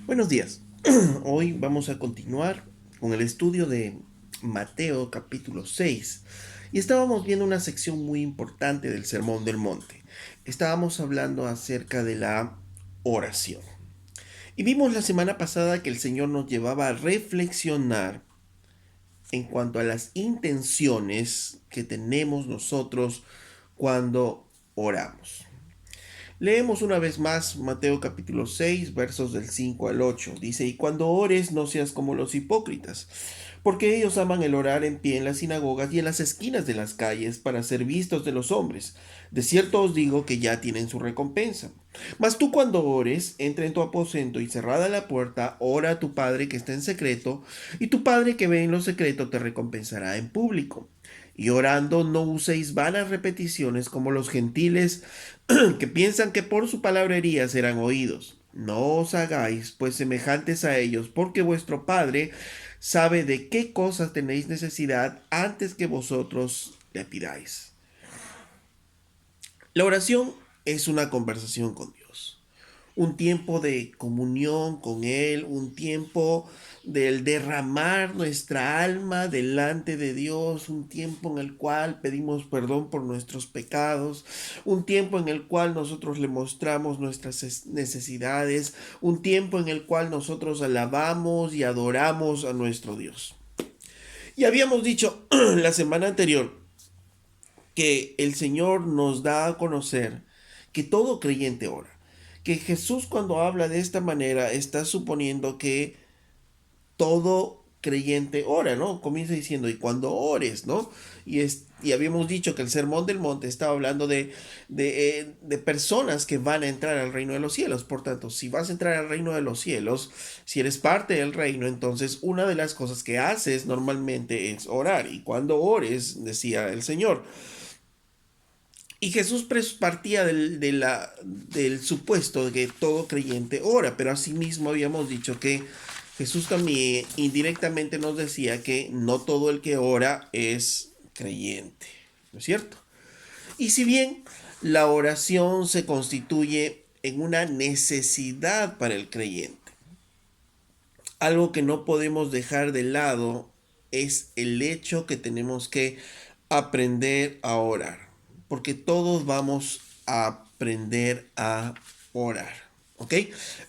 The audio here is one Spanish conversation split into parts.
Buenos días. Hoy vamos a continuar con el estudio de Mateo capítulo 6 y estábamos viendo una sección muy importante del Sermón del Monte. Estábamos hablando acerca de la oración. Y vimos la semana pasada que el Señor nos llevaba a reflexionar en cuanto a las intenciones que tenemos nosotros cuando oramos. Leemos una vez más Mateo capítulo 6 versos del 5 al 8. Dice, y cuando ores no seas como los hipócritas, porque ellos aman el orar en pie en las sinagogas y en las esquinas de las calles para ser vistos de los hombres. De cierto os digo que ya tienen su recompensa. Mas tú cuando ores, entra en tu aposento y cerrada la puerta, ora a tu Padre que está en secreto, y tu Padre que ve en lo secreto te recompensará en público. Y orando no uséis vanas repeticiones como los gentiles que piensan que por su palabrería serán oídos. No os hagáis pues semejantes a ellos, porque vuestro Padre sabe de qué cosas tenéis necesidad antes que vosotros le pidáis. La oración es una conversación con Dios, un tiempo de comunión con Él, un tiempo del derramar nuestra alma delante de Dios, un tiempo en el cual pedimos perdón por nuestros pecados, un tiempo en el cual nosotros le mostramos nuestras necesidades, un tiempo en el cual nosotros alabamos y adoramos a nuestro Dios. Y habíamos dicho la semana anterior que el Señor nos da a conocer que todo creyente ora. Que Jesús cuando habla de esta manera está suponiendo que todo creyente ora, ¿no? Comienza diciendo, y cuando ores, ¿no? Y habíamos dicho que el Sermón del Monte estaba hablando de personas que van a entrar al reino de los cielos. Por tanto, si vas a entrar al reino de los cielos, si eres parte del reino, entonces una de las cosas que haces normalmente es orar. Y cuando ores, decía el Señor, y Jesús partía del supuesto de que todo creyente ora, pero asimismo habíamos dicho que Jesús también indirectamente nos decía que no todo el que ora es creyente, ¿no es cierto? Y si bien la oración se constituye en una necesidad para el creyente, algo que no podemos dejar de lado es el hecho que tenemos que aprender a orar, porque todos vamos a aprender a orar. ¿Ok?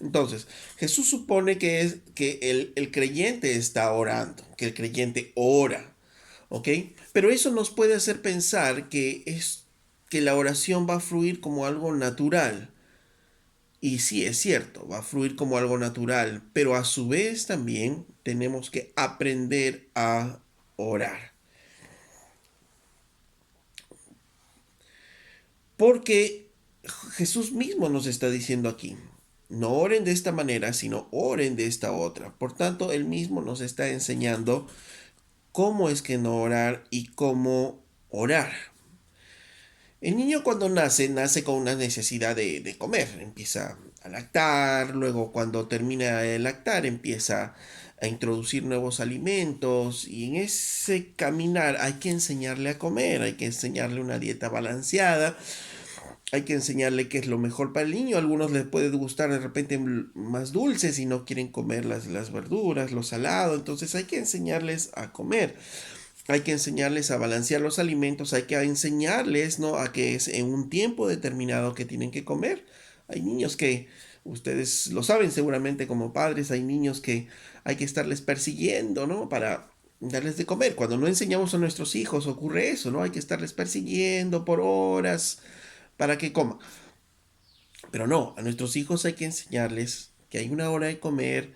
Entonces, Jesús supone que es que el creyente está orando, que el creyente ora. ¿Ok? Pero eso nos puede hacer pensar que la oración va a fluir como algo natural. Y sí, es cierto, va a fluir como algo natural, pero a su vez también tenemos que aprender a orar. Porque Jesús mismo nos está diciendo aquí, no oren de esta manera, sino oren de esta otra. Por tanto, Él mismo nos está enseñando cómo es que no orar y cómo orar. El niño cuando nace con una necesidad de comer, empieza a lactar, luego cuando termina de lactar empieza a introducir nuevos alimentos y en ese caminar hay que enseñarle a comer, hay que enseñarle una dieta balanceada, hay que enseñarle qué es lo mejor para el niño. A algunos les puede gustar de repente más dulces y no quieren comer las verduras, lo salado, entonces hay que enseñarles a comer. Hay que enseñarles a balancear los alimentos, hay que enseñarles, ¿no? A que es en un tiempo determinado que tienen que comer. Hay niños que, ustedes lo saben seguramente como padres, hay niños que hay que estarles persiguiendo, ¿no? Para darles de comer. Cuando no enseñamos a nuestros hijos ocurre eso, ¿no? Hay que estarles persiguiendo por horas para que coman. Pero no, a nuestros hijos hay que enseñarles que hay una hora de comer,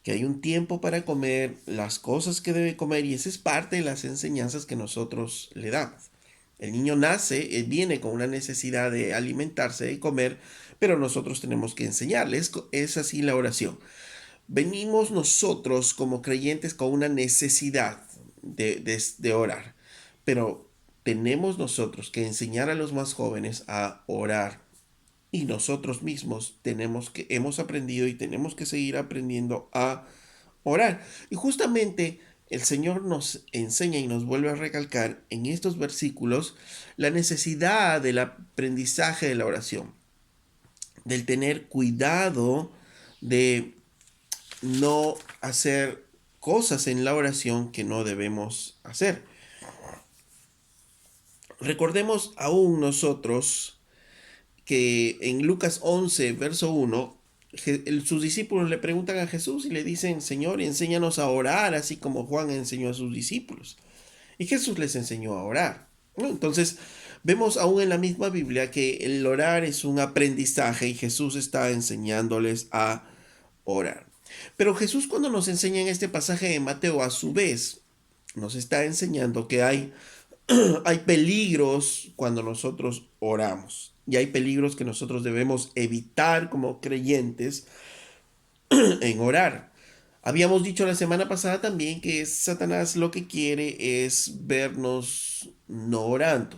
que hay un tiempo para comer, las cosas que debe comer y esa es parte de las enseñanzas que nosotros le damos. El niño nace, él viene con una necesidad de alimentarse, de comer, pero nosotros tenemos que enseñarles. Es así la oración. Venimos nosotros como creyentes con una necesidad de orar, pero tenemos nosotros que enseñar a los más jóvenes a orar y nosotros mismos hemos aprendido y tenemos que seguir aprendiendo a orar. Y justamente el Señor nos enseña y nos vuelve a recalcar en estos versículos la necesidad del aprendizaje de la oración, del tener cuidado de no hacer cosas en la oración que no debemos hacer. Recordemos aún nosotros que en Lucas 11, verso 1, sus discípulos le preguntan a Jesús y le dicen, Señor, enséñanos a orar, así como Juan enseñó a sus discípulos. Y Jesús les enseñó a orar, ¿no? Entonces, vemos aún en la misma Biblia que el orar es un aprendizaje y Jesús está enseñándoles a orar. Pero Jesús, cuando nos enseña en este pasaje de Mateo, a su vez, nos está enseñando que hay peligros cuando nosotros oramos. Y hay peligros que nosotros debemos evitar como creyentes en orar. Habíamos dicho la semana pasada también que Satanás lo que quiere es vernos no orando.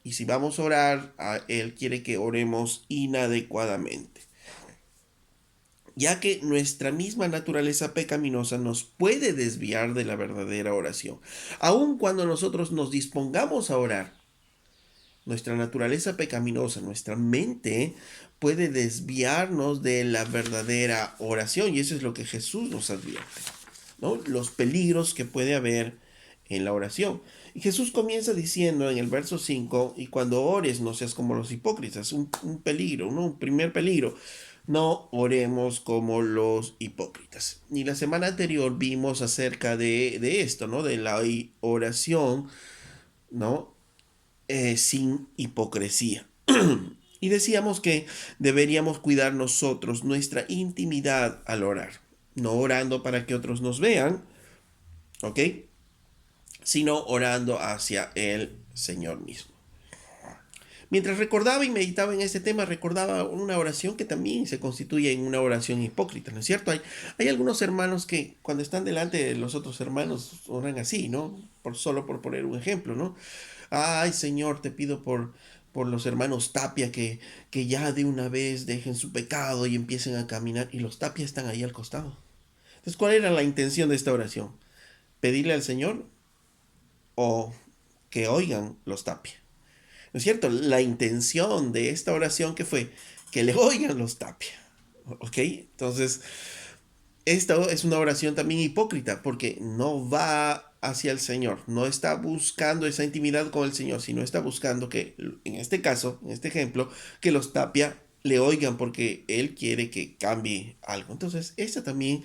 Y si vamos a orar, él quiere que oremos inadecuadamente, ya que nuestra misma naturaleza pecaminosa nos puede desviar de la verdadera oración. Aun cuando nosotros nos dispongamos a orar, nuestra naturaleza pecaminosa, nuestra mente puede desviarnos de la verdadera oración, y eso es lo que Jesús nos advierte, ¿no? Los peligros que puede haber en la oración. Y Jesús comienza diciendo en el verso 5, y cuando ores no seas como los hipócritas, un peligro, ¿no? Un primer peligro. No oremos como los hipócritas. Y la semana anterior vimos acerca de esto, ¿no? De la oración, ¿no? Sin hipocresía. Y decíamos que deberíamos cuidar nosotros nuestra intimidad al orar, no orando para que otros nos vean, ¿ok? Sino orando hacia el Señor mismo. Mientras recordaba y meditaba en este tema, recordaba una oración que también se constituye en una oración hipócrita, ¿no es cierto? Hay algunos hermanos que cuando están delante de los otros hermanos oran así, ¿no? Solo por poner un ejemplo, ¿no? Ay, Señor, te pido por los hermanos Tapia que ya de una vez dejen su pecado y empiecen a caminar. Y los Tapia están ahí al costado. Entonces, ¿cuál era la intención de esta oración? ¿Pedirle al Señor o que oigan los Tapia? ¿No es cierto? La intención de esta oración que fue que le oigan los Tapia. ¿Ok? Entonces, esta es una oración también hipócrita porque no va hacia el Señor, no está buscando esa intimidad con el Señor, sino está buscando que, en este caso, en este ejemplo, que los Tapia le oigan porque Él quiere que cambie algo. Entonces, esta también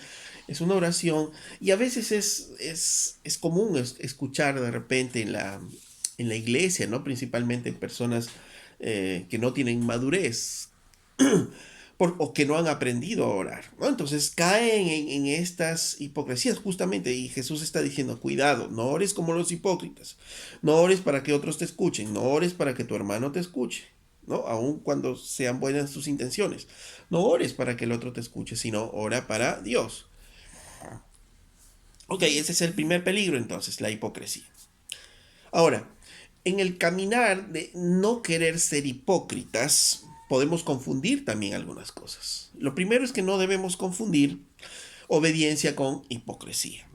es una oración y a veces es común escuchar de repente en la iglesia, ¿no? Principalmente en personas que no tienen madurez o que no han aprendido a orar, ¿no? Entonces caen en estas hipocresías justamente y Jesús está diciendo, cuidado, no ores como los hipócritas, no ores para que otros te escuchen, no ores para que tu hermano te escuche, ¿no? Aun cuando sean buenas tus intenciones, no ores para que el otro te escuche, sino ora para Dios. Ok, ese es el primer peligro entonces, la hipocresía. Ahora, en el caminar de no querer ser hipócritas, podemos confundir también algunas cosas. Lo primero es que no debemos confundir obediencia con hipocresía.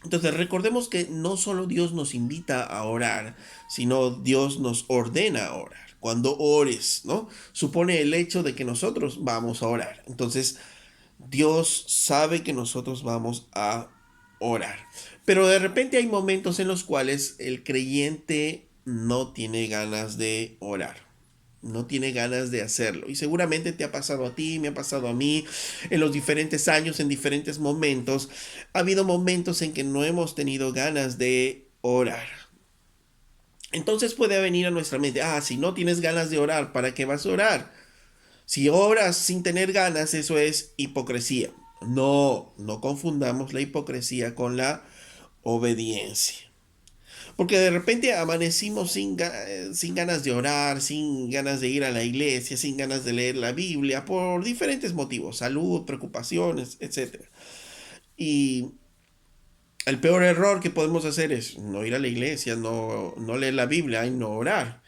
Entonces recordemos que no solo Dios nos invita a orar, sino Dios nos ordena a orar. Cuando ores, ¿no? Supone el hecho de que nosotros vamos a orar. Entonces Dios sabe que nosotros vamos a orar. Pero de repente hay momentos en los cuales el creyente no tiene ganas de orar. No tiene ganas de hacerlo. Y seguramente te ha pasado a ti, me ha pasado a mí, en los diferentes años, en diferentes momentos. Ha habido momentos en que no hemos tenido ganas de orar. Entonces puede venir a nuestra mente, si no tienes ganas de orar, ¿para qué vas a orar? Si oras sin tener ganas, eso es hipocresía. No, no confundamos la hipocresía con la obediencia. Porque de repente amanecimos sin ganas de orar, sin ganas de ir a la iglesia, sin ganas de leer la Biblia, por diferentes motivos, salud, preocupaciones, etcétera. Y el peor error que podemos hacer es no ir a la iglesia, no leer la Biblia y no orar.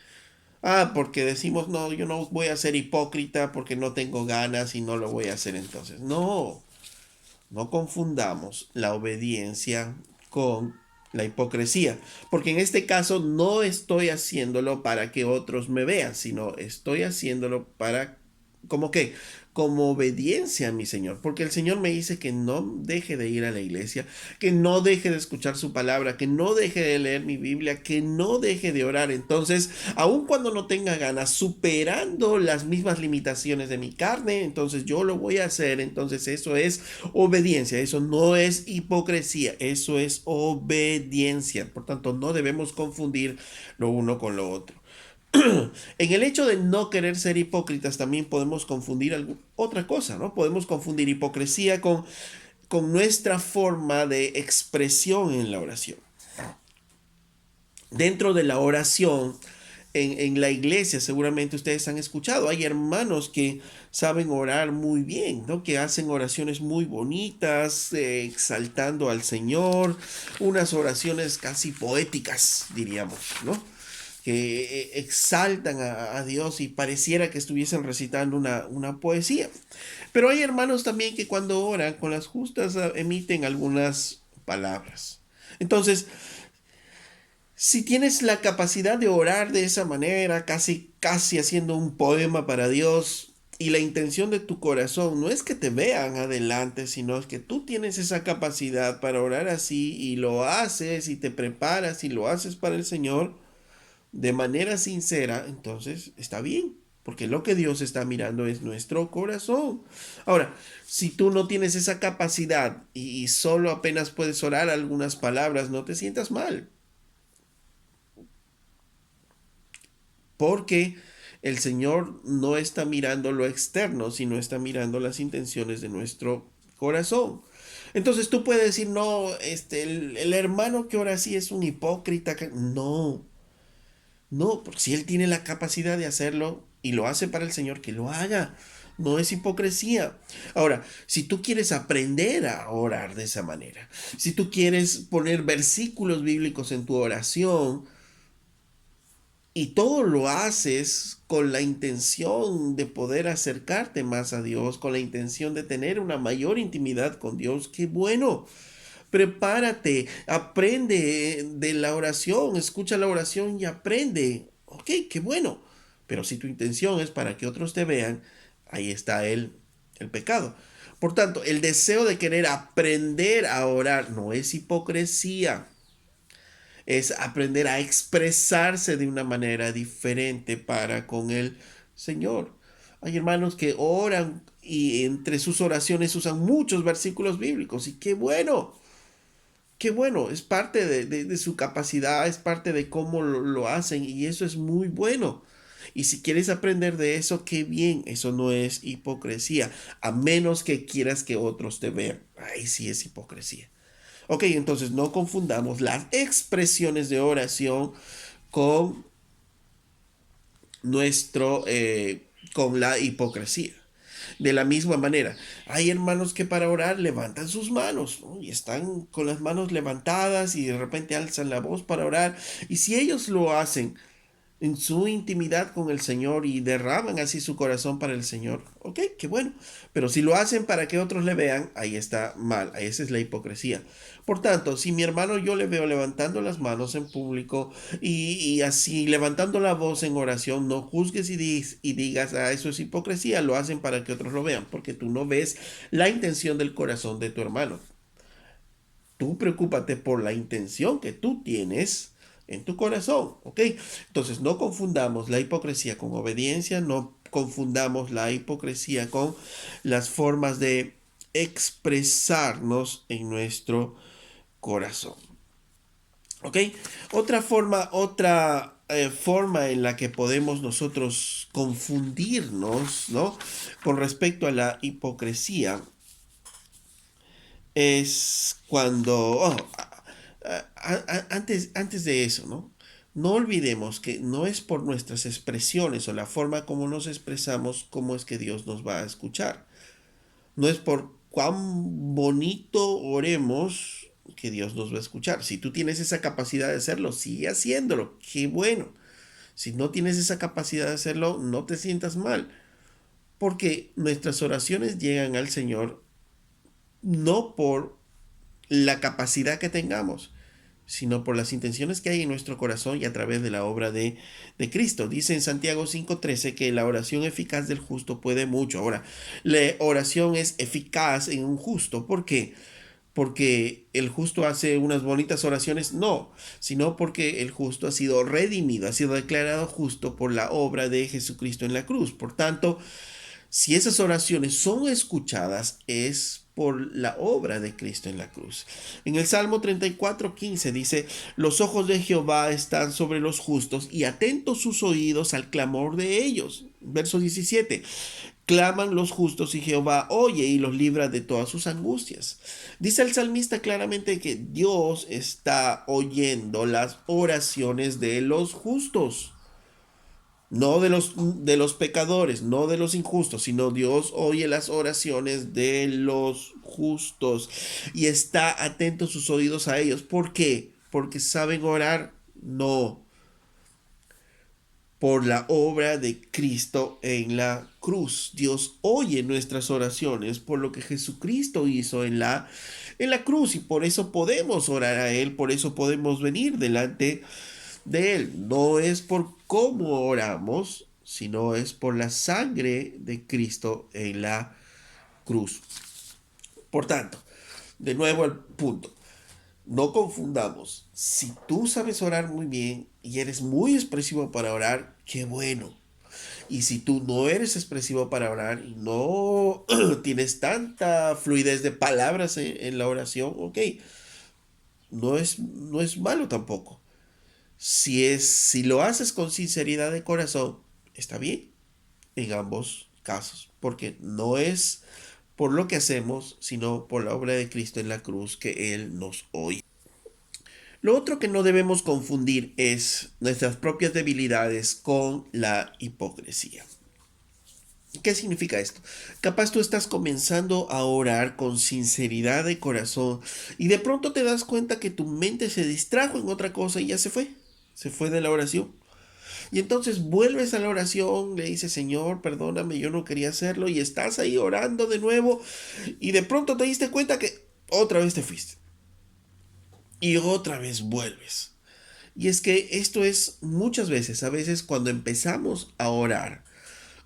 Porque decimos, no, yo no voy a ser hipócrita porque no tengo ganas y no lo voy a hacer entonces. No, no confundamos la obediencia con la hipocresía, porque en este caso no estoy haciéndolo para que otros me vean, sino estoy haciéndolo para, ¿cómo qué? como obediencia a mi Señor, porque el Señor me dice que no deje de ir a la iglesia, que no deje de escuchar su palabra, que no deje de leer mi Biblia, que no deje de orar. Entonces, aun cuando no tenga ganas, superando las mismas limitaciones de mi carne, entonces yo lo voy a hacer. Entonces eso es obediencia, eso no es hipocresía, eso es obediencia. Por tanto, no debemos confundir lo uno con lo otro. En el hecho de no querer ser hipócritas también podemos confundir otra cosa, ¿no? Podemos confundir hipocresía con nuestra forma de expresión en la oración. Dentro de la oración, en la iglesia, seguramente ustedes han escuchado, hay hermanos que saben orar muy bien, ¿no? Que hacen oraciones muy bonitas, exaltando al Señor, unas oraciones casi poéticas, diríamos, ¿no? Que exaltan a Dios y pareciera que estuviesen recitando una poesía. Pero hay hermanos también que cuando oran con las justas emiten algunas palabras. Entonces, si tienes la capacidad de orar de esa manera, casi haciendo un poema para Dios, y la intención de tu corazón no es que te vean adelante, sino es que tú tienes esa capacidad para orar así y lo haces y te preparas y lo haces para el Señor de manera sincera, entonces está bien, porque lo que Dios está mirando es nuestro corazón. Ahora, si tú no tienes esa capacidad y solo apenas puedes orar algunas palabras, no te sientas mal, porque el Señor no está mirando lo externo, sino está mirando las intenciones de nuestro corazón. Entonces tú puedes decir, no, el hermano que ora así es un hipócrita. No, no, porque si él tiene la capacidad de hacerlo y lo hace para el Señor, que lo haga. No es hipocresía. Ahora, si tú quieres aprender a orar de esa manera, si tú quieres poner versículos bíblicos en tu oración, y todo lo haces con la intención de poder acercarte más a Dios, con la intención de tener una mayor intimidad con Dios, qué bueno. Prepárate, aprende de la oración, escucha la oración y aprende. Ok, qué bueno. Pero si tu intención es para que otros te vean, ahí está el pecado. Por tanto, el deseo de querer aprender a orar no es hipocresía, es aprender a expresarse de una manera diferente para con el Señor. Hay hermanos que oran y entre sus oraciones usan muchos versículos bíblicos y qué bueno, es parte de su capacidad, es parte de cómo lo hacen y eso es muy bueno. Y si quieres aprender de eso, qué bien, eso no es hipocresía, a menos que quieras que otros te vean. Ahí sí es hipocresía. Ok, entonces no confundamos las expresiones de oración con con la hipocresía. De la misma manera, hay hermanos que para orar levantan sus manos, ¿no? Y están con las manos levantadas y de repente alzan la voz para orar. Y si ellos lo hacen en su intimidad con el Señor y derraman así su corazón para el Señor, ok, qué bueno. Pero si lo hacen para que otros le vean, ahí está mal, esa es la hipocresía. Por tanto, si mi hermano yo le veo levantando las manos en público y así levantando la voz en oración, no juzgues y digas, ah, eso es hipocresía, lo hacen para que otros lo vean, porque tú no ves la intención del corazón de tu hermano. Tú preocúpate por la intención que tú tienes en tu corazón, ¿ok? Entonces no confundamos la hipocresía con obediencia, no confundamos la hipocresía con las formas de expresarnos en nuestro corazón, ¿ok? Otra forma en la que podemos nosotros confundirnos, ¿no? Con respecto a la hipocresía es cuando, antes de eso, ¿no? No olvidemos que no es por nuestras expresiones o la forma como nos expresamos como es que Dios nos va a escuchar. No es por cuán bonito oremos que Dios nos va a escuchar. Si tú tienes esa capacidad de hacerlo, sigue haciéndolo. Qué bueno. Si no tienes esa capacidad de hacerlo, no te sientas mal. Porque nuestras oraciones llegan al Señor no por la capacidad que tengamos, sino por las intenciones que hay en nuestro corazón y a través de la obra de Cristo. Dice en Santiago 5:13 que la oración eficaz del justo puede mucho. Ahora, la oración es eficaz en un justo. ¿Por qué? Porque el justo hace unas bonitas oraciones, no, sino porque el justo ha sido redimido, ha sido declarado justo por la obra de Jesucristo en la cruz. Por tanto, si esas oraciones son escuchadas, es por la obra de Cristo en la cruz. En el Salmo 34:15 dice: los ojos de Jehová están sobre los justos y atentos sus oídos al clamor de ellos. Verso 17: claman los justos y Jehová oye y los libra de todas sus angustias. Dice el salmista claramente que Dios está oyendo las oraciones de los justos. No de los pecadores, no de los injustos, sino Dios oye las oraciones de los justos y está atento sus oídos a ellos. ¿Por qué? ¿Porque saben orar? No. Por la obra de Cristo en la cruz. Dios oye nuestras oraciones por lo que Jesucristo hizo en la cruz, y por eso podemos orar a Él, por eso podemos venir delante de Él. No es por cómo oramos, sino es por la sangre de Cristo en la cruz. Por tanto, de nuevo al punto. No confundamos. Si tú sabes orar muy bien y eres muy expresivo para orar, qué bueno. Y si tú no eres expresivo para orar y no tienes tanta fluidez de palabras en la oración, ok, no es malo tampoco. Si lo haces con sinceridad de corazón, está bien en ambos casos, porque no es por lo que hacemos, sino por la obra de Cristo en la cruz que Él nos oye. Lo otro que no debemos confundir es nuestras propias debilidades con la hipocresía. ¿Qué significa esto? Capaz tú estás comenzando a orar con sinceridad de corazón y de pronto te das cuenta que tu mente se distrajo en otra cosa y ya se fue de la oración. Y entonces vuelves a la oración, le dices: Señor, perdóname, yo no quería hacerlo, y estás ahí orando de nuevo y de pronto te diste cuenta que otra vez te fuiste y otra vez vuelves. Y es que esto es muchas veces, a veces cuando empezamos a orar,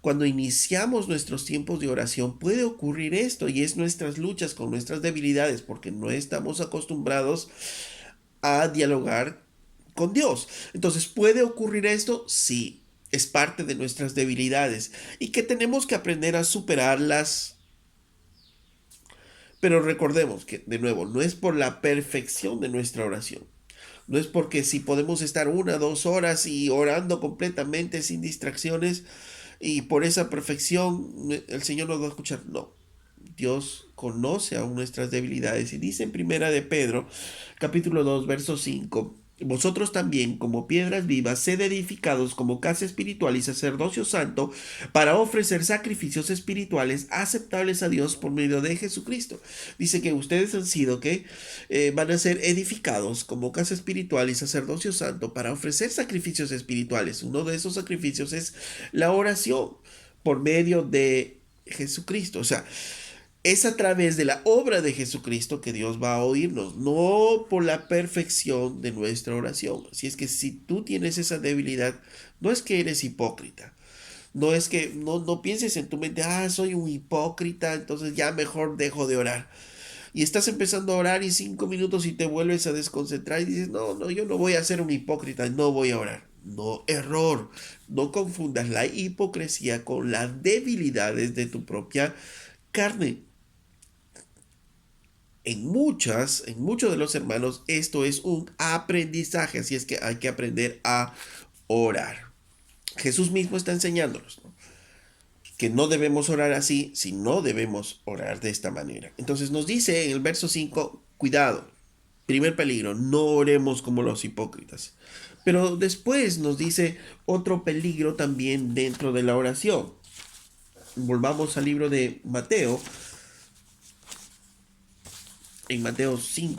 cuando iniciamos nuestros tiempos de oración, puede ocurrir esto, y es nuestras luchas con nuestras debilidades, porque no estamos acostumbrados a dialogar con Dios. Entonces, ¿puede ocurrir esto? Sí, es parte de nuestras debilidades y que tenemos que aprender a superarlas. Pero recordemos que, de nuevo, no es por la perfección de nuestra oración. No es porque si podemos estar 1, 2 horas y orando completamente sin distracciones y por esa perfección el Señor nos va a escuchar. No. Dios conoce aún nuestras debilidades y dice en Primera de Pedro, capítulo 2, verso 5: vosotros también, como piedras vivas, sed edificados como casa espiritual y sacerdocio santo, para ofrecer sacrificios espirituales aceptables a Dios por medio de Jesucristo. Dice que ustedes han sido, que van a ser edificados como casa espiritual y sacerdocio santo para ofrecer sacrificios espirituales. Uno de esos sacrificios es la oración por medio de Jesucristo. O sea, es a través de la obra de Jesucristo que Dios va a oírnos, no por la perfección de nuestra oración. Así es que si tú tienes esa debilidad, no es que eres hipócrita. No es que no pienses en tu mente: soy un hipócrita, entonces ya mejor dejo de orar. Y estás empezando a orar y 5 minutos y te vuelves a desconcentrar y dices: no, yo no voy a ser un hipócrita, no voy a orar. No, error. No confundas la hipocresía con las debilidades de tu propia carne. En muchos de los hermanos, esto es un aprendizaje, así es que hay que aprender a orar. Jesús mismo está enseñándonos, ¿no?, que no debemos orar así, sino debemos orar de esta manera. Entonces nos dice en el verso 5, cuidado, primer peligro, no oremos como los hipócritas. Pero después nos dice otro peligro también dentro de la oración. Volvamos al libro de Mateo. En Mateo 6,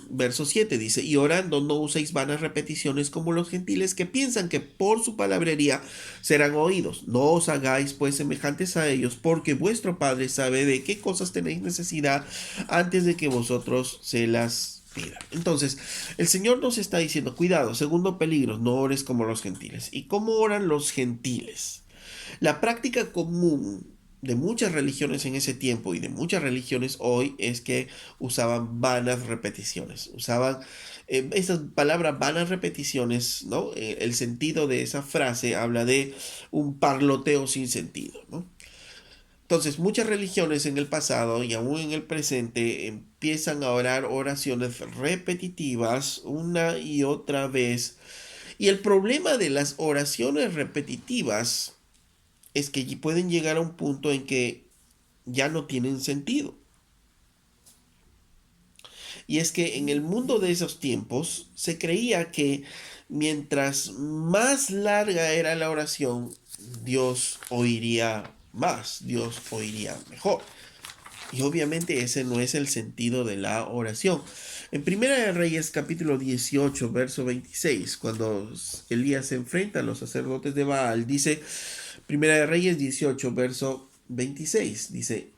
verso 7 dice: y orando no uséis vanas repeticiones como los gentiles, que piensan que por su palabrería serán oídos. No os hagáis pues semejantes a ellos, porque vuestro Padre sabe de qué cosas tenéis necesidad antes de que vosotros se las vida. Entonces, el Señor nos está diciendo, cuidado, segundo peligro, no ores como los gentiles. ¿Y cómo oran los gentiles? La práctica común de muchas religiones en ese tiempo y de muchas religiones hoy es que usaban vanas repeticiones. Usaban esas palabras vanas repeticiones, ¿no? El sentido de esa frase habla de un parloteo sin sentido, ¿no? Entonces, muchas religiones en el pasado y aún en el presente empiezan a orar oraciones repetitivas una y otra vez. Y el problema de las oraciones repetitivas es que pueden llegar a un punto en que ya no tienen sentido. Y es que en el mundo de esos tiempos se creía que mientras más larga era la oración, Dios oiría más, Dios oiría mejor. Y obviamente ese no es el sentido de la oración. En Primera de Reyes capítulo 18, verso 26, cuando Elías se enfrenta a los sacerdotes de Baal, dice, Primera de Reyes 18, verso 26, dice,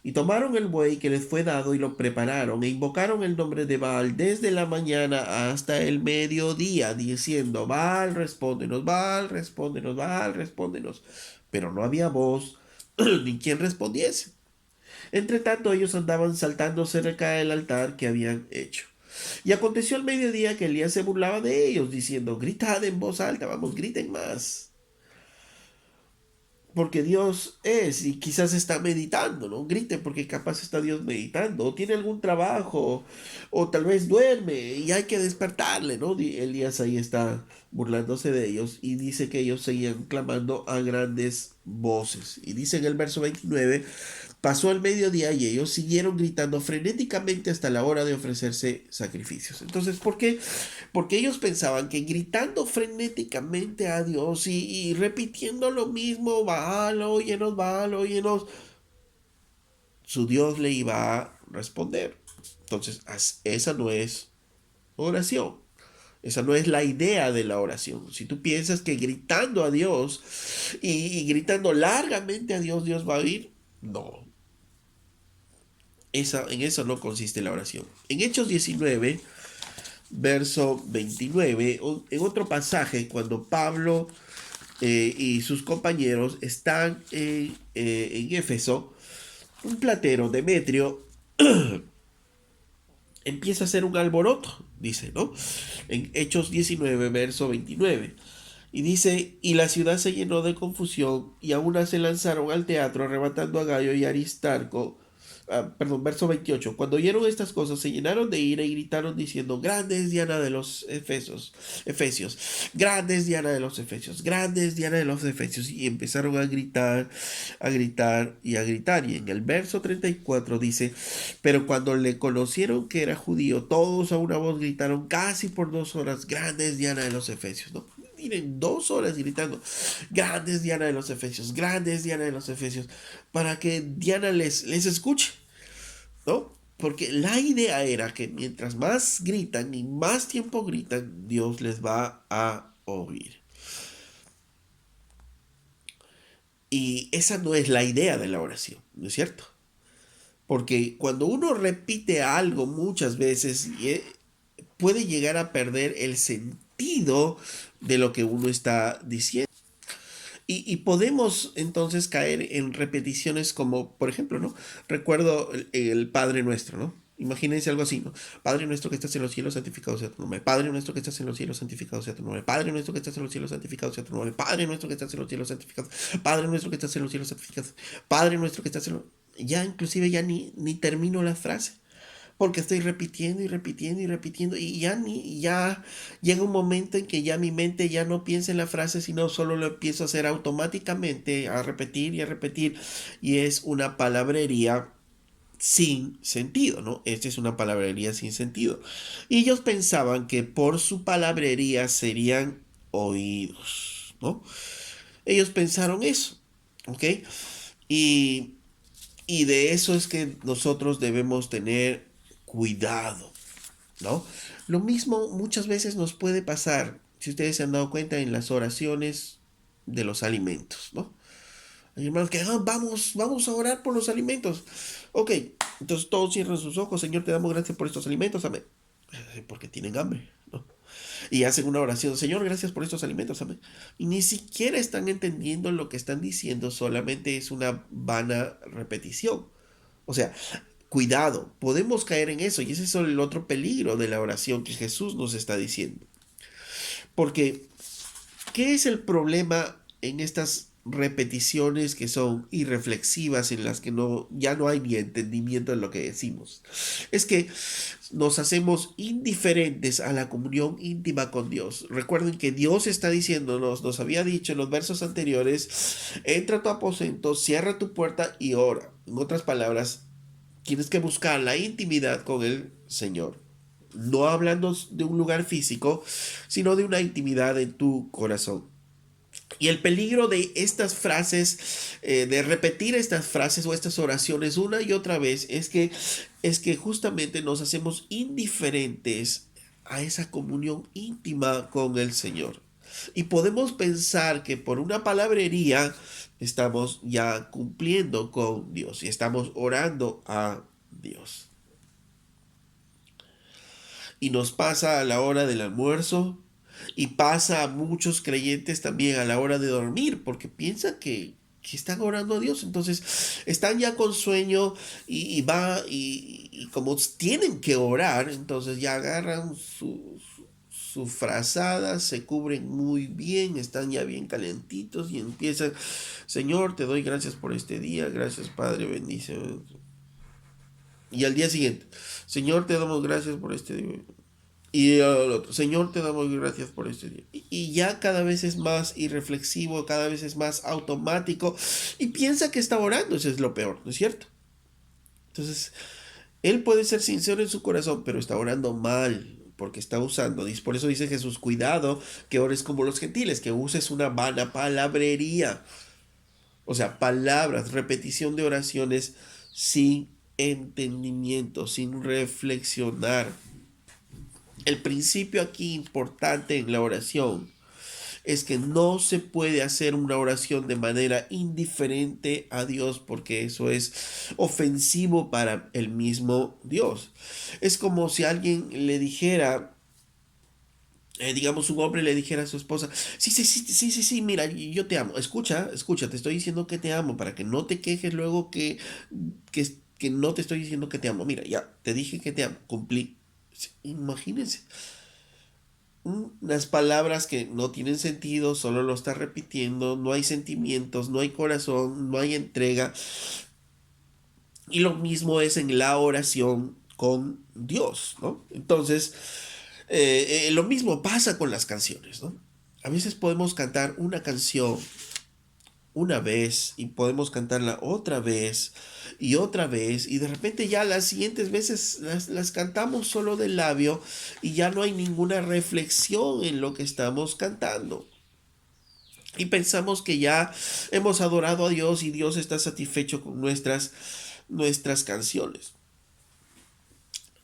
y tomaron el buey que les fue dado y lo prepararon e invocaron el nombre de Baal desde la mañana hasta el mediodía, diciendo, Baal, respóndenos, Baal, respóndenos, Baal, respóndenos. Pero no había voz ni quien respondiese. Entre tanto ellos andaban saltando cerca del altar que habían hecho. Y aconteció al mediodía que Elías se burlaba de ellos, diciendo, gritad en voz alta, vamos, griten más. Porque Dios es y quizás está meditando, ¿no? Grite porque capaz está Dios meditando, o tiene algún trabajo, o tal vez duerme y hay que despertarle, ¿no? Elías ahí está burlándose de ellos y dice que ellos seguían clamando a grandes voces. Y dice en el verso 29, pasó el mediodía y ellos siguieron gritando frenéticamente hasta la hora de ofrecerse sacrificios. Entonces, ¿por qué? Porque ellos pensaban que gritando frenéticamente a Dios y repitiendo lo mismo, Baal, óyenos, su Dios le iba a responder. Entonces, esa no es oración. Esa no es la idea de la oración. Si tú piensas que gritando a Dios y gritando largamente a Dios, Dios va a oír, no. En eso no consiste la oración. En Hechos 19, verso 29, en otro pasaje, cuando Pablo y sus compañeros están en Éfeso, un platero, Demetrio, empieza a hacer un alboroto, dice, ¿no? En Hechos 19, verso 29. Y dice, y la ciudad se llenó de confusión, y aún se lanzaron al teatro arrebatando a Gallo y Aristarco. Verso 28. Cuando oyeron estas cosas, se llenaron de ira y gritaron diciendo, grande es Diana de los Efesios, grande es Diana de los Efesios, grande es Diana de los Efesios. Y empezaron a gritar, a gritar y a gritar. Y en el verso 34 dice, pero cuando le conocieron que era judío, todos a una voz gritaron casi por 2 horas, grande es Diana de los Efesios, ¿no? Miren, 2 horas gritando, grande es Diana de los Efesios, grande es Diana de los Efesios, para que Diana les escuche, ¿no? Porque la idea era que mientras más gritan y más tiempo gritan, Dios les va a oír. Y esa no es la idea de la oración, ¿no es cierto? Porque cuando uno repite algo muchas veces, puede llegar a perder el sentido de lo que uno está diciendo. Y podemos entonces caer en repeticiones como, por ejemplo, ¿no? Recuerdo el Padre Nuestro, ¿no? Imagínense algo así, ¿no? Padre nuestro que estás en los cielos, santificado sea tu nombre. Padre nuestro que estás en los cielos, santificado sea tu nombre. Padre nuestro que estás en los cielos, santificado sea tu nombre. Padre nuestro que estás en los cielos, santificado. Padre nuestro que estás en los cielos, santificado. Padre nuestro que estás en los... Ya inclusive ya ni termino la frase porque estoy repitiendo y repitiendo y repitiendo y ya llega un momento en que ya mi mente ya no piensa en la frase, sino solo lo empiezo a hacer automáticamente, a repetir y a repetir, y es una palabrería sin sentido, ¿no? Esta es una palabrería sin sentido. Y ellos pensaban que por su palabrería serían oídos, ¿no? Ellos pensaron eso, ¿ok? Y y de eso es que nosotros debemos tener cuidado, ¿no? Lo mismo muchas veces nos puede pasar, si ustedes se han dado cuenta, en las oraciones de los alimentos, ¿no? Hay hermanos que, vamos a orar por los alimentos. Ok, entonces todos cierran sus ojos, Señor, te damos gracias por estos alimentos, amén. porque tienen hambre, ¿no? Y hacen una oración, Señor, gracias por estos alimentos, amén. Y ni siquiera están entendiendo lo que están diciendo, solamente es una vana repetición. O sea, cuidado, podemos caer en eso y ese es el otro peligro de la oración que Jesús nos está diciendo. Porque, ¿qué es el problema en estas repeticiones que son irreflexivas, en las que ya no hay ni entendimiento en lo que decimos? Es que nos hacemos indiferentes a la comunión íntima con Dios. Recuerden que Dios está diciéndonos, nos había dicho en los versos anteriores, entra a tu aposento, cierra tu puerta y ora. En otras palabras, tienes que buscar la intimidad con el Señor. No hablando de un lugar físico, sino de una intimidad en tu corazón. Y el peligro de estas frases, de repetir estas frases o estas oraciones una y otra vez, es que justamente nos hacemos indiferentes a esa comunión íntima con el Señor. Y podemos pensar que por una palabrería estamos ya cumpliendo con Dios y estamos orando a Dios. Y nos pasa a la hora del almuerzo y pasa a muchos creyentes también a la hora de dormir porque piensan que están orando a Dios, entonces están ya con sueño y como tienen que orar, entonces ya agarran su frazada, se cubren muy bien, están ya bien calentitos y empiezan, Señor, te doy gracias por este día, gracias Padre, bendice. Y al día siguiente, Señor, te damos gracias por este día. Y el otro, Señor, te damos gracias por este día. Y ya cada vez es más irreflexivo, cada vez es más automático y piensa que está orando, eso es lo peor, ¿no es cierto? Entonces, él puede ser sincero en su corazón, pero está orando mal porque está usando. Y por eso dice Jesús, cuidado que ores como los gentiles, que uses una vana palabrería. O sea, palabras, repetición de oraciones sin entendimiento, sin reflexionar. El principio aquí importante en la oración es que no se puede hacer una oración de manera indiferente a Dios porque eso es ofensivo para el mismo Dios. Es como si alguien le dijera, digamos, un hombre le dijera a su esposa, sí, sí, sí, sí, sí, sí, mira, yo te amo, escucha, te estoy diciendo que te amo para que no te quejes luego que, que no te estoy diciendo que te amo, mira, ya, te dije que te amo, cumplí. Imagínense, unas palabras que no tienen sentido, solo lo está repitiendo, no hay sentimientos, no hay corazón, no hay entrega. Y lo mismo es en la oración con Dios, ¿no? Entonces, lo mismo pasa con las canciones, ¿no? A veces podemos cantar una canción una vez y podemos cantarla otra vez y de repente ya las siguientes veces las cantamos solo del labio y ya no hay ninguna reflexión en lo que estamos cantando. Y pensamos que ya hemos adorado a Dios y Dios está satisfecho con nuestras canciones.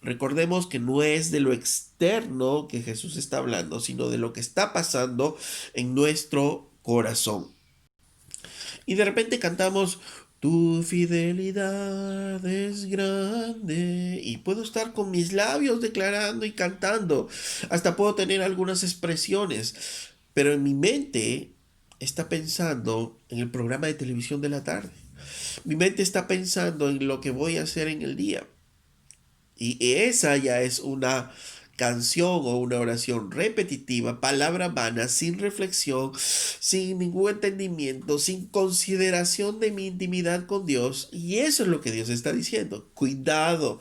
Recordemos que no es de lo externo que Jesús está hablando, sino de lo que está pasando en nuestro corazón. Y de repente cantamos, tu fidelidad es grande. Y puedo estar con mis labios declarando y cantando. Hasta puedo tener algunas expresiones. Pero en mi mente está pensando en el programa de televisión de la tarde. Mi mente está pensando en lo que voy a hacer en el día. Y esa ya es una canción o una oración repetitiva, palabra vana, sin reflexión, sin ningún entendimiento, sin consideración de mi intimidad con Dios. Y eso es lo que Dios está diciendo. Cuidado,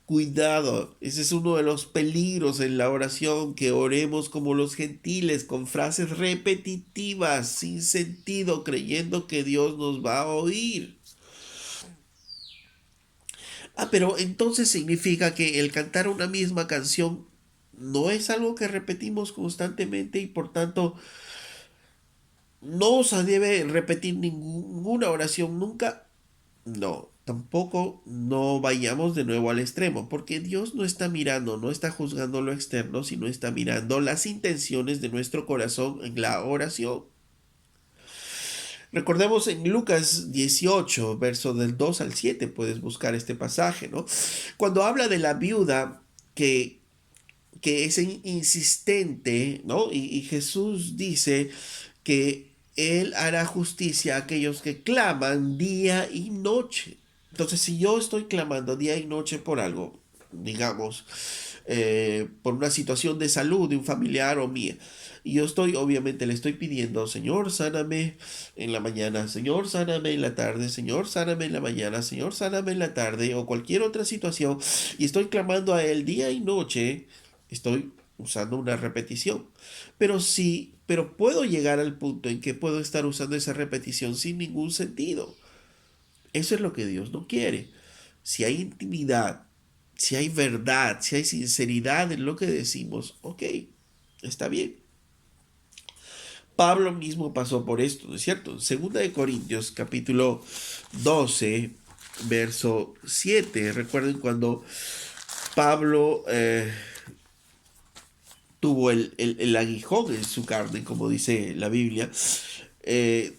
cuidado. Ese es uno de los peligros en la oración, que oremos como los gentiles, con frases repetitivas, sin sentido, creyendo que Dios nos va a oír. Pero entonces significa que el cantar una misma canción no es algo que repetimos constantemente y por tanto no se debe repetir ninguna oración nunca. No, tampoco no vayamos de nuevo al extremo, porque Dios no está mirando, no está juzgando lo externo, sino está mirando las intenciones de nuestro corazón en la oración. Recordemos en Lucas 18, verso del 2 al 7, puedes buscar este pasaje, ¿no? Cuando habla de la viuda que que es insistente, ¿no? Y Jesús dice que Él hará justicia a aquellos que claman día y noche. Entonces, si yo estoy clamando día y noche por algo, digamos, por una situación de salud de un familiar o mía, y yo estoy, obviamente, le estoy pidiendo, Señor, sáname en la mañana, Señor, sáname en la tarde, Señor, sáname en la mañana, Señor, sáname en la tarde, o cualquier otra situación, y estoy clamando a Él día y noche, estoy usando una repetición. Pero sí, pero puedo llegar al punto en que puedo estar usando esa repetición sin ningún sentido. Eso es lo que Dios no quiere. Si hay intimidad, si hay verdad, si hay sinceridad en lo que decimos, ok, está bien. Pablo mismo pasó por esto, ¿no es cierto? Segunda de Corintios, capítulo 12, verso 7. Recuerden cuando Pablo tuvo el aguijón en su carne, como dice la Biblia.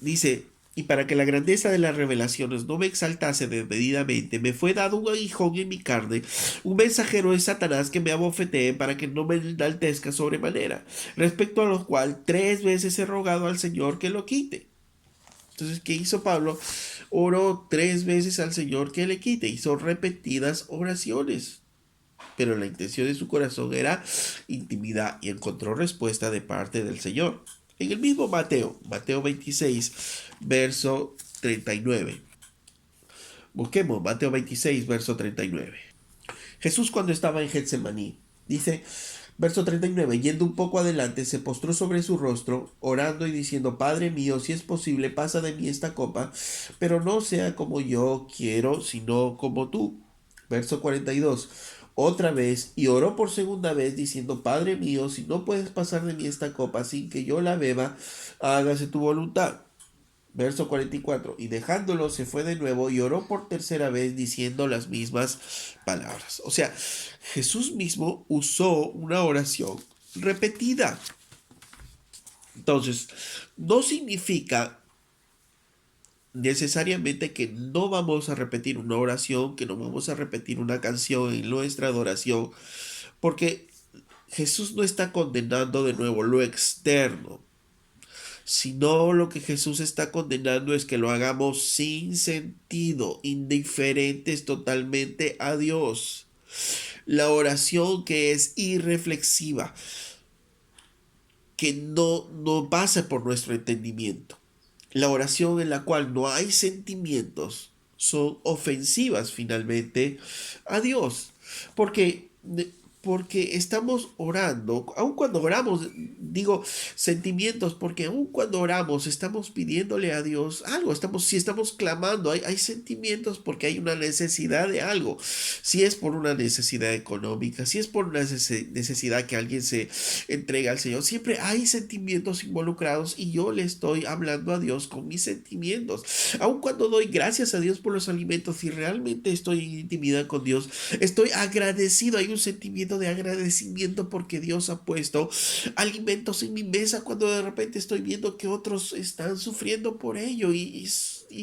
Dice, y para que la grandeza de las revelaciones no me exaltase desmedidamente, me fue dado un aguijón en mi carne, un mensajero de Satanás que me abofetee para que no me enaltezca sobremanera, respecto a lo cual 3 veces he rogado al Señor que lo quite. Entonces, ¿qué hizo Pablo? Oró 3 veces al Señor que le quite, hizo repetidas oraciones, pero la intención de su corazón era intimidad y encontró respuesta de parte del Señor. En el mismo Mateo 26, verso 39. Busquemos Mateo 26, verso 39. Jesús cuando estaba en Getsemaní, dice, verso 39, yendo un poco adelante, se postró sobre su rostro, orando y diciendo, Padre mío, si es posible, pasa de mí esta copa, pero no sea como yo quiero, sino como tú. Verso 42, otra vez, y oró por segunda vez, diciendo, Padre mío, si no puedes pasar de mí esta copa sin que yo la beba, hágase tu voluntad. Verso 44. Y dejándolo se fue de nuevo y oró por tercera vez diciendo las mismas palabras. O sea, Jesús mismo usó una oración repetida. Entonces, no significa necesariamente que no vamos a repetir una oración, que no vamos a repetir una canción en nuestra adoración, porque Jesús no está condenando de nuevo lo externo, sino lo que Jesús está condenando es que lo hagamos sin sentido, indiferentes totalmente a Dios. La oración que es irreflexiva, que no pasa por nuestro entendimiento. La oración en la cual no hay sentimientos son ofensivas finalmente a Dios. Porque porque estamos orando, aun cuando oramos, digo sentimientos, porque aun cuando oramos estamos pidiéndole a Dios algo, si estamos clamando, hay sentimientos porque hay una necesidad de algo, si es por una necesidad económica, si es por una necesidad que alguien se entrega al Señor, siempre hay sentimientos involucrados y yo le estoy hablando a Dios con mis sentimientos, aun cuando doy gracias a Dios por los alimentos y realmente estoy en intimidad con Dios, estoy agradecido, hay un sentimiento de agradecimiento porque Dios ha puesto alimentos en mi mesa cuando de repente estoy viendo que otros están sufriendo por ello y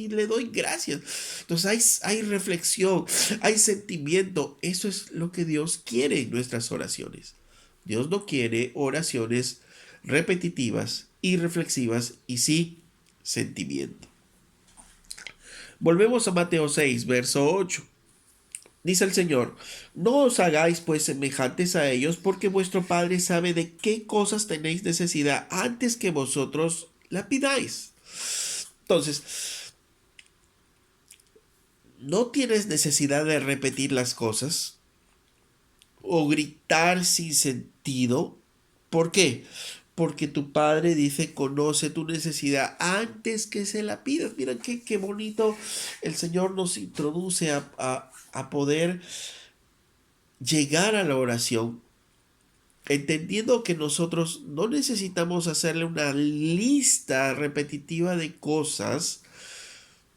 le doy gracias. Entonces hay reflexión, hay sentimiento. Eso es lo que Dios quiere en nuestras oraciones. Dios no quiere oraciones repetitivas, irreflexivas y sí sentimiento. Volvemos a Mateo 6, verso 8. Dice el Señor, no os hagáis pues semejantes a ellos, porque vuestro Padre sabe de qué cosas tenéis necesidad antes que vosotros la pidáis. Entonces, no tienes necesidad de repetir las cosas o gritar sin sentido. ¿Por qué? Porque tu Padre dice, conoce tu necesidad antes que se la pidas. Mira qué bonito el Señor nos introduce a poder llegar a la oración, entendiendo que nosotros no necesitamos hacerle una lista repetitiva de cosas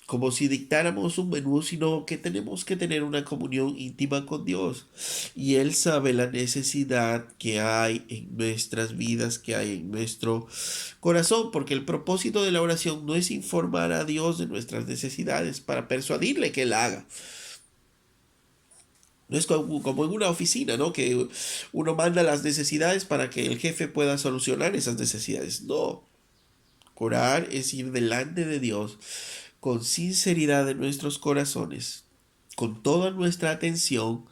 como si dictáramos un menú, sino que tenemos que tener una comunión íntima con Dios. Y Él sabe la necesidad que hay en nuestras vidas, que hay en nuestro corazón, porque el propósito de la oración no es informar a Dios de nuestras necesidades para persuadirle que Él haga. No es como en una oficina, ¿no? Que uno manda las necesidades para que el jefe pueda solucionar esas necesidades. No. Orar es ir delante de Dios con sinceridad en nuestros corazones, con toda nuestra atención,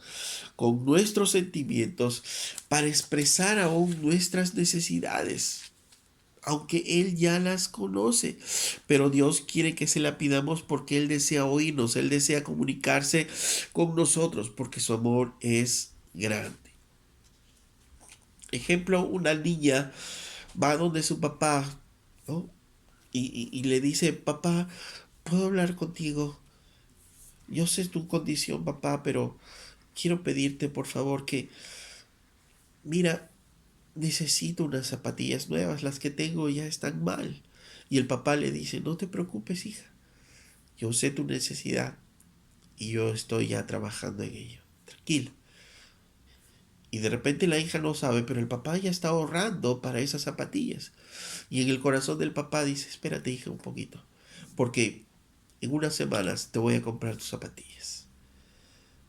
con nuestros sentimientos, para expresar aún nuestras necesidades, aunque Él ya las conoce. Pero Dios quiere que se la pidamos porque Él desea oírnos, Él desea comunicarse con nosotros, porque su amor es grande. Ejemplo, una niña va donde su papá, ¿no? Y le dice, papá, ¿puedo hablar contigo? Yo sé tu condición, papá, pero quiero pedirte, por favor, que, mira, necesito unas zapatillas nuevas, las que tengo ya están mal. Y el papá le dice, no te preocupes, hija, yo sé tu necesidad y yo estoy ya trabajando en ello. Tranquila. Y de repente la hija no sabe, pero el papá ya está ahorrando para esas zapatillas. Y en el corazón del papá dice, espérate, hija, un poquito, porque en unas semanas te voy a comprar tus zapatillas.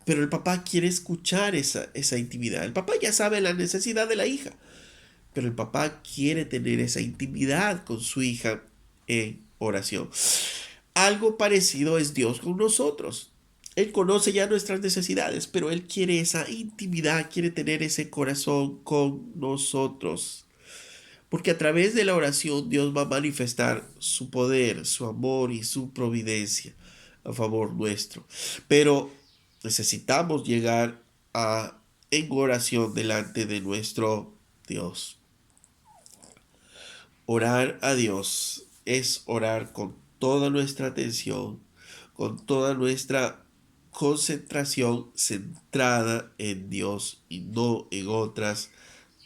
Pero el papá quiere escuchar esa intimidad. El papá ya sabe la necesidad de la hija, pero el papá quiere tener esa intimidad con su hija en oración. Algo parecido es Dios con nosotros. Él conoce ya nuestras necesidades, pero Él quiere esa intimidad, quiere tener ese corazón con nosotros. Porque a través de la oración Dios va a manifestar su poder, su amor y su providencia a favor nuestro. Pero necesitamos llegar a en oración delante de nuestro Dios. Orar a Dios es orar con toda nuestra atención, con toda nuestra concentración centrada en Dios y no en otras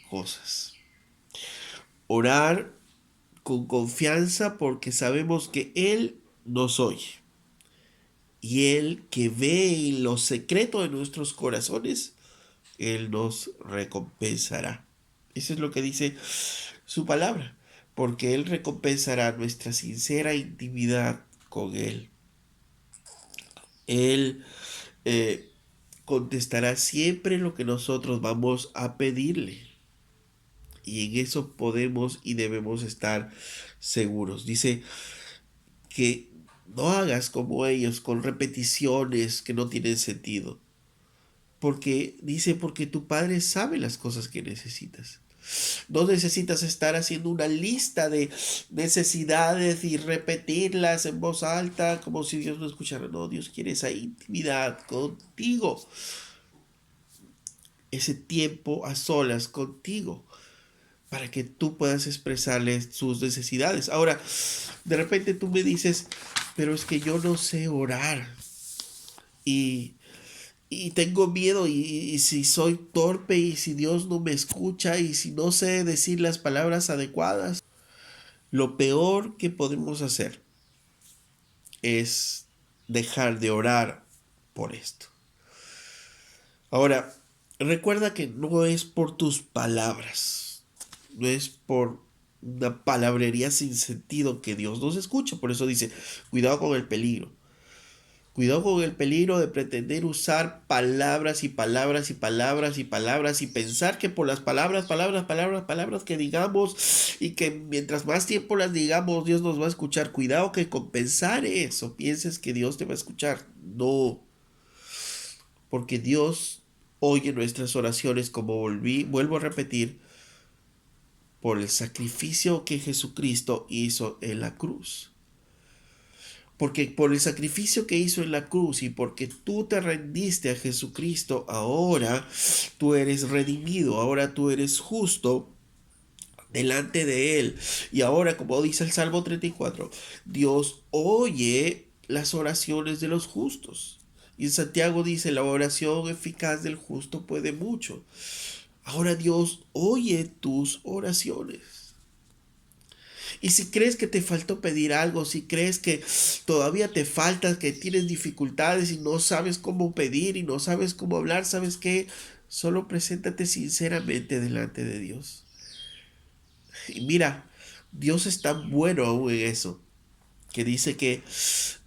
cosas. Orar con confianza porque sabemos que Él nos oye. Y Él que ve en lo secreto de nuestros corazones, Él nos recompensará. Eso es lo que dice su palabra, porque Él recompensará nuestra sincera intimidad con Él. Él eh, contestará siempre lo que nosotros vamos a pedirle. Y en eso podemos y debemos estar seguros. Dice que no hagas como ellos con repeticiones que no tienen sentido. Porque tu padre sabe las cosas que necesitas. No necesitas estar haciendo una lista de necesidades y repetirlas en voz alta como si Dios no escuchara. No, Dios quiere esa intimidad contigo. Ese tiempo a solas contigo para que tú puedas expresarle sus necesidades. Ahora, de repente tú me dices, pero es que yo no sé orar y, y tengo miedo y si soy torpe y si Dios no me escucha y si no sé decir las palabras adecuadas. Lo peor que podemos hacer es dejar de orar por esto. Ahora, recuerda que no es por tus palabras, no es por una palabrería sin sentido que Dios nos escucha. Por eso dice, cuidado con el peligro. Cuidado con el peligro de pretender usar palabras y palabras y palabras y palabras y pensar que por las palabras que digamos y que mientras más tiempo las digamos Dios nos va a escuchar. Cuidado que con pensar eso pienses que Dios te va a escuchar. No, porque Dios oye nuestras oraciones como vuelvo a repetir, por el sacrificio que Jesucristo hizo en la cruz. Porque por el sacrificio que hizo en la cruz y porque tú te rendiste a Jesucristo, ahora tú eres redimido, ahora tú eres justo delante de Él. Y ahora, como dice el Salmo 34, Dios oye las oraciones de los justos. Y en Santiago dice, la oración eficaz del justo puede mucho. Ahora Dios oye tus oraciones. Y si crees que te faltó pedir algo, si crees que todavía te falta, que tienes dificultades y no sabes cómo pedir y no sabes cómo hablar, ¿sabes qué? Solo preséntate sinceramente delante de Dios. Y mira, Dios es tan bueno aún en eso, que dice que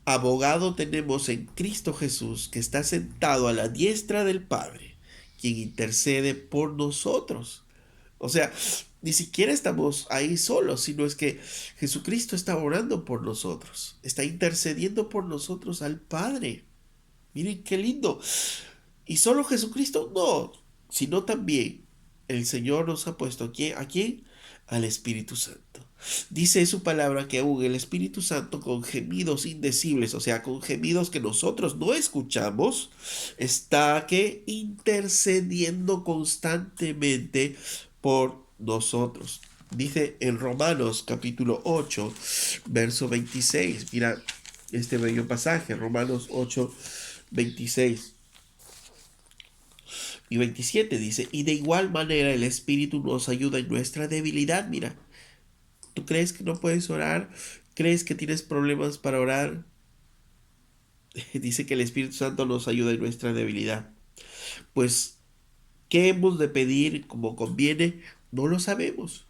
Abogado tenemos en Cristo Jesús, que está sentado a la diestra del Padre, quien intercede por nosotros. O sea, ni siquiera estamos ahí solos, sino es que Jesucristo está orando por nosotros, está intercediendo por nosotros al Padre. Miren qué lindo. Y solo Jesucristo no, sino también el Señor nos ha puesto aquí, ¿a quién? Al Espíritu Santo. Dice su palabra que aún el Espíritu Santo con gemidos indecibles, o sea, con gemidos que nosotros no escuchamos, está que intercediendo constantemente por nosotros. Dice en Romanos capítulo 8, verso 26. Mira este bello pasaje, Romanos 8, 26 y 27 dice, y de igual manera el Espíritu nos ayuda en nuestra debilidad. Mira, ¿tú crees que no puedes orar? ¿Crees que tienes problemas para orar? Dice que el Espíritu Santo nos ayuda en nuestra debilidad. Pues, ¿qué hemos de pedir como conviene? No lo sabemos.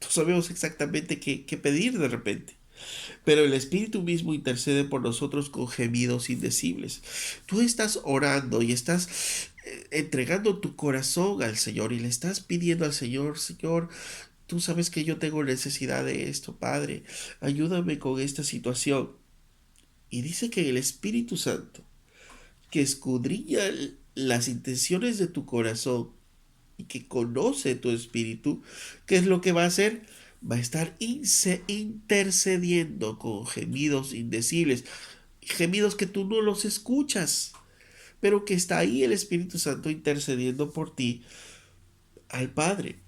No sabemos exactamente qué pedir de repente. Pero el Espíritu mismo intercede por nosotros con gemidos indecibles. Tú estás orando y estás entregando tu corazón al Señor y le estás pidiendo al Señor, Señor, tú sabes que yo tengo necesidad de esto, Padre, ayúdame con esta situación. Y dice que el Espíritu Santo, que escudriña las intenciones de tu corazón y que conoce tu espíritu, ¿qué es lo que va a hacer? Va a estar intercediendo con gemidos indecibles, gemidos que tú no los escuchas, pero que está ahí el Espíritu Santo intercediendo por ti al Padre.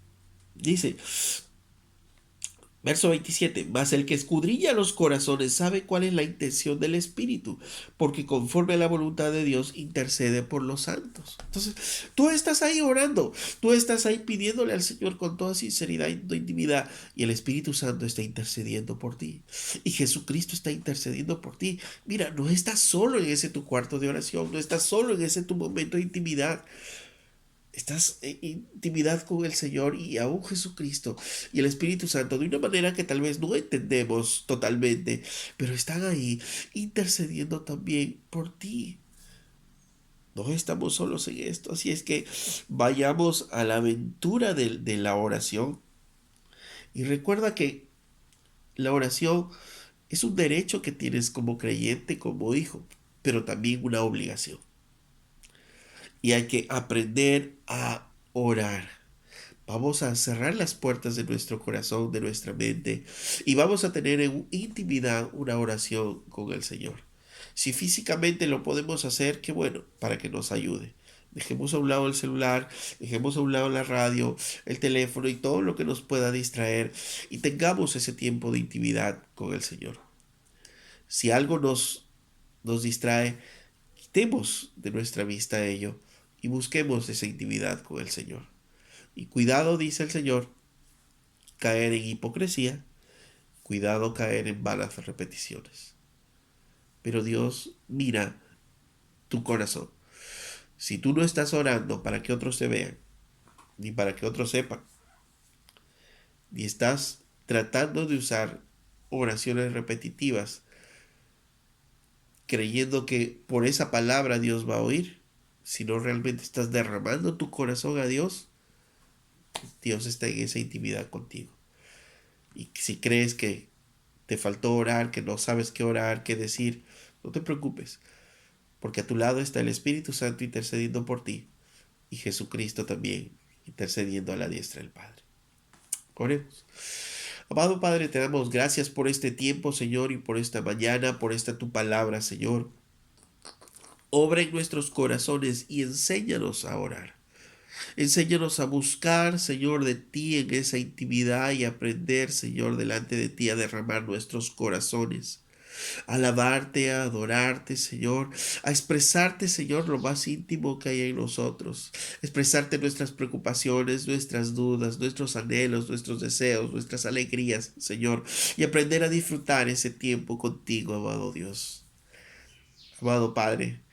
Dice, verso 27, mas el que escudriña los corazones sabe cuál es la intención del Espíritu, porque conforme a la voluntad de Dios intercede por los santos. Entonces, tú estás ahí orando, tú estás ahí pidiéndole al Señor con toda sinceridad y intimidad, y el Espíritu Santo está intercediendo por ti, y Jesucristo está intercediendo por ti. Mira, no estás solo en ese tu cuarto de oración, no estás solo en ese tu momento de intimidad. Estás en intimidad con el Señor y aún Jesucristo y el Espíritu Santo de una manera que tal vez no entendemos totalmente, pero están ahí intercediendo también por ti. No estamos solos en esto, así es que vayamos a la aventura de la oración y recuerda que la oración es un derecho que tienes como creyente, como hijo, pero también una obligación. Y hay que aprender a orar. Vamos a cerrar las puertas de nuestro corazón, de nuestra mente, y vamos a tener en intimidad una oración con el Señor. Si físicamente lo podemos hacer, qué bueno, para que nos ayude. Dejemos a un lado el celular, dejemos a un lado la radio, el teléfono y todo lo que nos pueda distraer y tengamos ese tiempo de intimidad con el Señor. Si algo nos distrae, quitemos de nuestra vista ello y busquemos esa intimidad con el Señor. Y cuidado, dice el Señor, caer en hipocresía, cuidado caer en vanas repeticiones. Pero Dios mira tu corazón. Si tú no estás orando para que otros te vean, ni para que otros sepan, ni estás tratando de usar oraciones repetitivas, creyendo que por esa palabra Dios va a oír, si no realmente estás derramando tu corazón a Dios, Dios está en esa intimidad contigo. Y si crees que te faltó orar, que no sabes qué orar, qué decir, no te preocupes, porque a tu lado está el Espíritu Santo intercediendo por ti y Jesucristo también intercediendo a la diestra del Padre. Oremos. Amado Padre, te damos gracias por este tiempo, Señor, y por esta mañana, por esta tu palabra, Señor. Obra en nuestros corazones y enséñanos a orar. Enséñanos a buscar, Señor, de ti en esa intimidad y aprender, Señor, delante de ti a derramar nuestros corazones. A alabarte, a adorarte, Señor, a expresarte, Señor, lo más íntimo que hay en nosotros, expresarte nuestras preocupaciones, nuestras dudas, nuestros anhelos, nuestros deseos, nuestras alegrías, Señor, y aprender a disfrutar ese tiempo contigo, amado Dios. Amado Padre,